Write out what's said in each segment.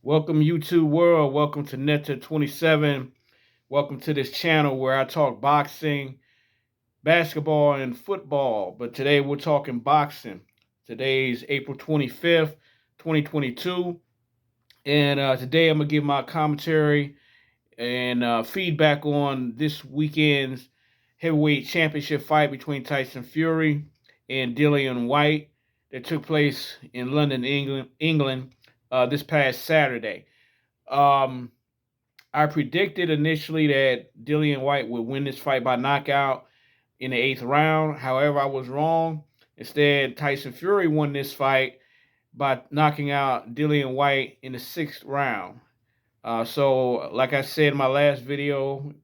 Welcome, YouTube world. Welcome to Netta 27. Welcome to this channel where I talk boxing, basketball, and football. But today we're talking boxing. Today's April 25th, 2022. And today I'm going to give my commentary and feedback on this weekend's heavyweight championship fight between Tyson Fury and Dillian White that took place in London, England, this past Saturday. Um, I predicted initially that Dillian White would win this fight by knockout in the eighth round. However, I was wrong. Instead, Tyson Fury won this fight by knocking out Dillian White in the sixth round. So, like I said in my last video,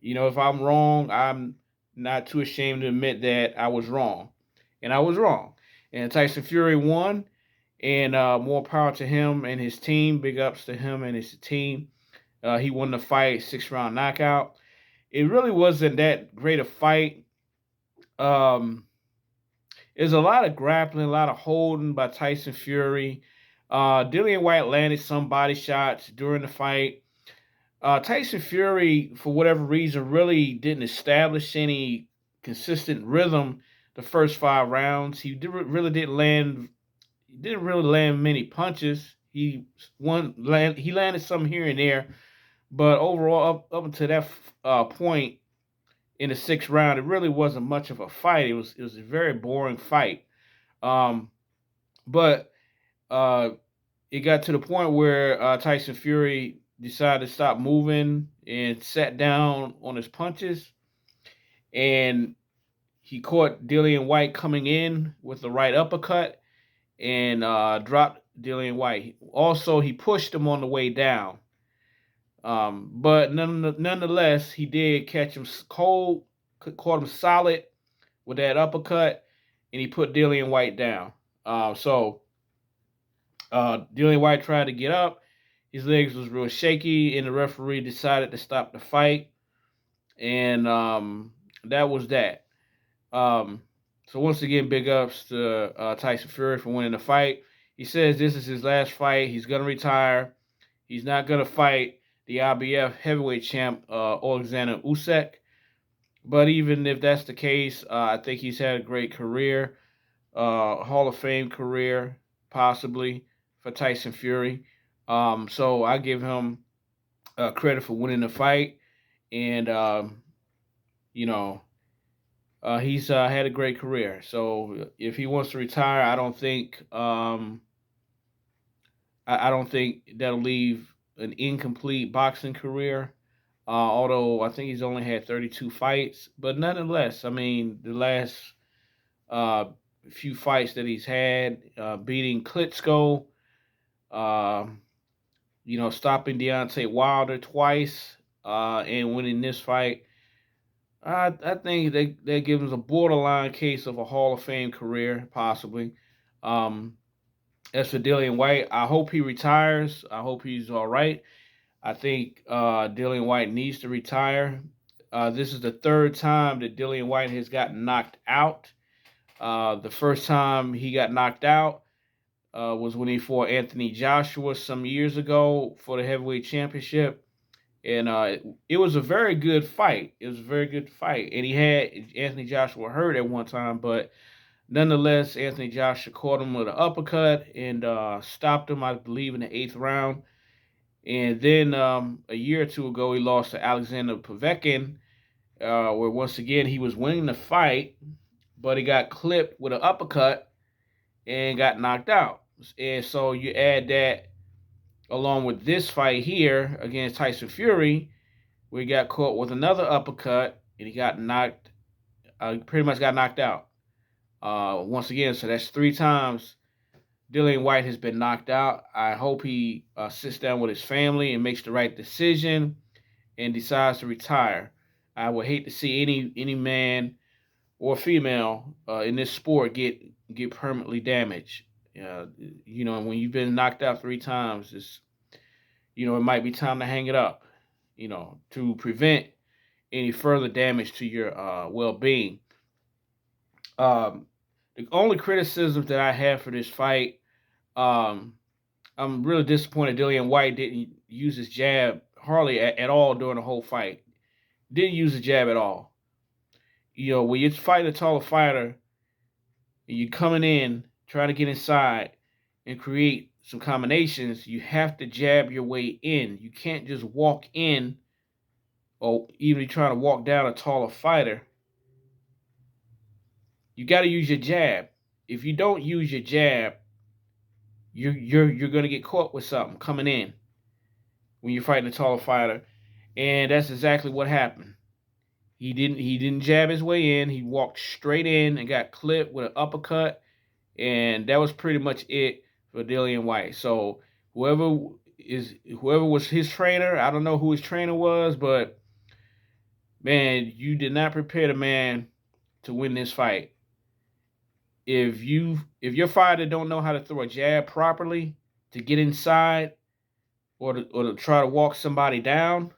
if I'm wrong, I'm not too ashamed to admit that I was wrong. And I was wrong. And Tyson Fury won. And more power to him and his team. Big ups to him and his team. He won the fight, 6-round knockout. It really wasn't that great a fight. There's a lot of grappling, a lot of holding by Tyson Fury. Dillian White landed some body shots during the fight. Tyson Fury, for whatever reason, really didn't establish any consistent rhythm the first 5 rounds. Really didn't land. He didn't really land many punches. He landed some here and there, but overall, up until that point in the sixth round, it really wasn't much of a fight. It was a very boring fight. Um, but it got to the point where Tyson Fury decided to stop moving and sat down on his punches, and he caught Dillian White coming in with the right uppercut and dropped Dillian White. Also, he pushed him on the way down. But nonetheless, he did catch him cold, caught him solid with that uppercut, and he put Dillian White down. Dillian White tried to get up. His legs was real shaky, and the referee decided to stop the fight. And that was that. So once again, big ups to Tyson Fury for winning the fight. He says this is his last fight. He's going to retire. He's not going to fight the IBF heavyweight champ, Alexander Usyk. But even if that's the case, I think he's had a great career, Hall of Fame career, possibly, for Tyson Fury. So I give him credit for winning the fight. And, he's had a great career. So if he wants to retire, I don't think I don't think that'll leave an incomplete boxing career. Although I think he's only had 32 fights, but nonetheless, I mean the last uh, few fights that he's had, beating Klitschko, uh, stopping Deontay Wilder twice, and winning this fight. I think they give him a borderline case of a Hall of Fame career, possibly. Um, as for Dillian White, I hope he retires. I hope he's all right. I think Dillian White needs to retire. This is the third time that Dillian White has gotten knocked out. The first time he got knocked out was when he fought Anthony Joshua some years ago for the heavyweight championship. And it was a very good fight. It was a very good fight. And he had Anthony Joshua hurt at one time, but nonetheless, Anthony Joshua caught him with an uppercut and stopped him, I believe, in the eighth round. And then a year or two ago, he lost to Alexander Povetkin, where once again he was winning the fight, but he got clipped with an uppercut and got knocked out. And so you add that along with this fight here against Tyson Fury, where he got caught with another uppercut and he got pretty much got knocked out. Once again, so that's 3 times Dillian White has been knocked out. I hope he sits down with his family and makes the right decision and decides to retire. I would hate to see any man or female in this sport get permanently damaged. When you've been knocked out 3 times, it might be time to hang it up. To prevent any further damage to your well-being. The only criticism that I have for this fight, I'm really disappointed Dillian White didn't use his jab hardly at all during the whole fight. Didn't use the jab at all. You know, when you're fighting a taller fighter and you're coming in trying to get inside and create some combinations, you have to jab your way in. You can't just walk in, or even trying to walk down a taller fighter. You got to use your jab. If you don't use your jab, you're gonna get caught with something coming in when you're fighting a taller fighter, and that's exactly what happened. He didn't jab his way in. He walked straight in and got clipped with an uppercut, and that was pretty much it for Dillian White. So whoever was his trainer, I don't know who his trainer was, but man, you did not prepare the man to win this fight. If your fighter don't know how to throw a jab properly to get inside or to try to walk somebody down,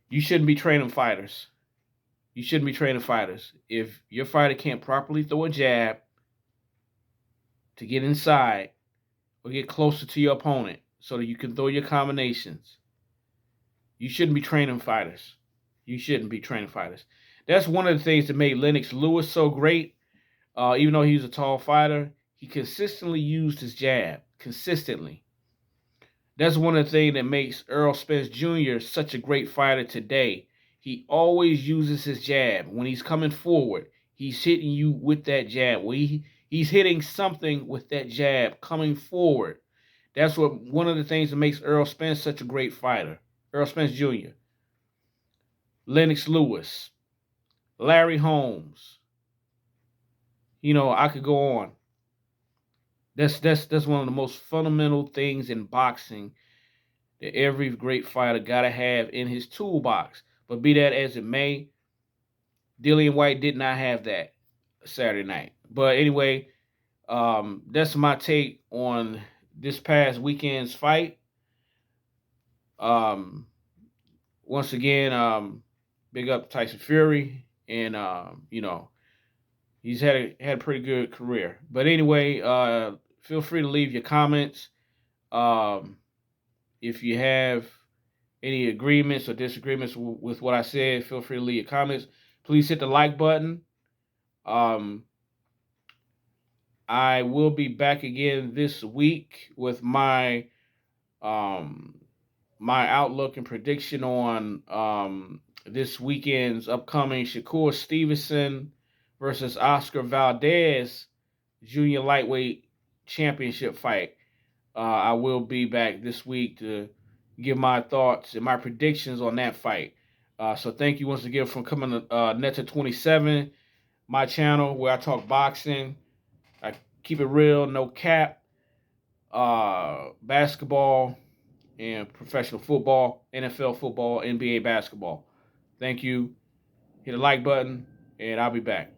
you shouldn't be training fighters. You shouldn't be training fighters. If your fighter can't properly throw a jab to get inside or get closer to your opponent so that you can throw your combinations, you shouldn't be training fighters. You shouldn't be training fighters. That's one of the things that made Lennox Lewis so great. Even though he was a tall fighter, he consistently used his jab. Consistently. That's one of the things that makes Errol Spence Jr. such a great fighter today. He always uses his jab. When he's coming forward, he's hitting you with that jab. He's hitting something with that jab coming forward. That's what one of the things that makes Errol Spence such a great fighter. Errol Spence Jr., Lennox Lewis, Larry Holmes. You know, I could go on. That's one of the most fundamental things in boxing that every great fighter gotta have in his toolbox. But be that as it may, Dillian White did not have that Saturday night. But anyway, that's my take on this past weekend's fight. Um, Once again, big up Tyson Fury, and you know, he's had a pretty good career. But anyway, feel free to leave your comments. Um, if you have any agreements or disagreements with what I said, feel free to leave your comments. Please hit the like button. I will be back again this week with um, my outlook and prediction on this weekend's upcoming Shakur Stevenson versus Oscar Valdez junior lightweight championship fight. I will be back this week to give my thoughts and my predictions on that fight. So thank you once again for coming to Netta 27, my channel where I talk boxing. I keep it real, no cap, basketball, and professional football, NFL football, NBA basketball. Thank you. Hit the like button, and I'll be back.